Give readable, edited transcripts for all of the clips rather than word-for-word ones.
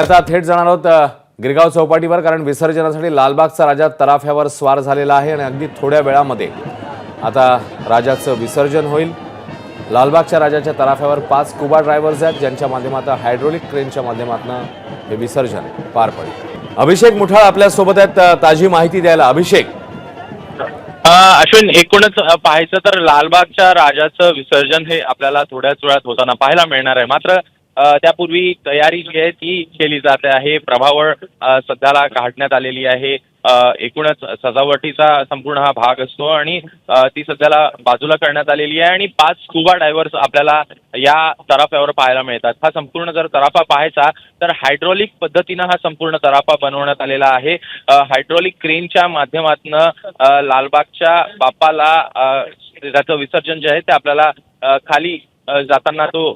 आता थेट जाणार आहोत गिरगाव चौपाटीवर, कारण विसर्जनासाठी लालबागचा राजा तराफ्यावर स्वार झालेला आहे आणि अगदी थोड्या वेळामध्ये आता राजाचं विसर्जन होईल। लालबागच्या राजाच्या तराफ्यावर 5 स्कुबा ड्रायव्हर्स आहेत, ज्यांच्या माध्यमातून हायड्रोलिक क्रेनच्या माध्यमातून हे विसर्जन पार पडेल। अभिषेक मुठाळ आपल्या सोबत आहेत ताजी माहिती द्यायला। अभिषेक, अश्विन, एकूणच पाहायचं तर लालबागच्या राजाचं विसर्जन हे आपल्याला थोड्याच वेळात होताना पाहायला मिळणार आहे। मात्र त्यापूर्वी तयारी जी आहे ती केली जाते आहे। प्रभावळ सध्याला काढण्यात आलेली आहे। एकूणच सजावटीचा संपूर्ण हा भाग असतो आणि ती सध्याला बाजूला करण्यात आलेली आहे आणि 5 स्कुबा डायव्हर्स आपल्याला या तराफ्यावर पाहायला मिळतात। हा संपूर्ण जर तराफा पाहायचा तर हायड्रोलिक पद्धतीनं हा संपूर्ण तराफा बनवण्यात आलेला आहे। हायड्रोलिक क्रेनच्या माध्यमातून लालबागच्या बाप्पाला त्याचं विसर्जन जे आहे ते आपल्याला खाली जाताना तो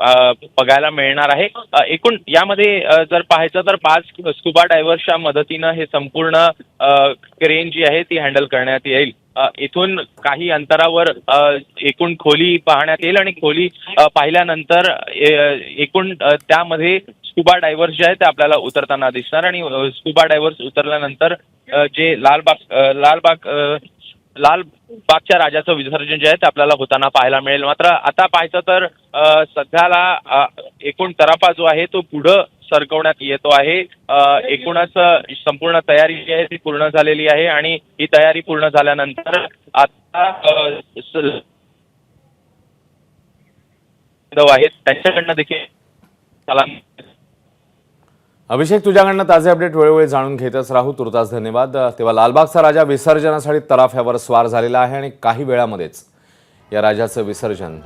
बघायला मिळणार आहे। एकूण यामध्ये जर पाहायचं तर 5 स्कुबा डायव्हर्सच्या मदतीनं हे संपूर्ण क्रेन जी आहे ती हँडल करण्यात येईल। इथून काही अंतरावर एकूण खोली पाहण्यात येईल आणि खोली पाहिल्यानंतर एकूण त्यामध्ये स्कुबा डायव्हर्स जे आहेत ते आपल्याला उतरताना दिसणार आणि स्कुबा डायव्हर्स उतरल्यानंतर जे लालबागच्या राजाचं विसर्जन जे आहे ते आपल्याला होताना पाहायला मिळेल। मात्र आता पाहायचं तर सध्याला एकूण तराफा जो आहे तो पुढं सरकवण्यात येतो आहे। एकूणच संपूर्ण तयारी जी आहे ती पूर्ण झालेली आहे आणि ही तयारी पूर्ण झाल्यानंतर आता आहेत त्यांच्याकडनं देखील अभिषेक, तुझ्याकडनं ताजे अपडेट वेळोवेळी जाणून घेतच राहू। तुर्तास धन्यवाद। तेव्हा लालबागचा राजा विसर्जनासाठी तराफ्यावर स्वार झालेला आहे आणि काही वेळामध्येच या राजाचं विसर्जन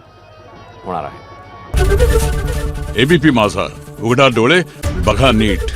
होणार आहे। एबीपी माझा, उघडा डोळे बघा नीट।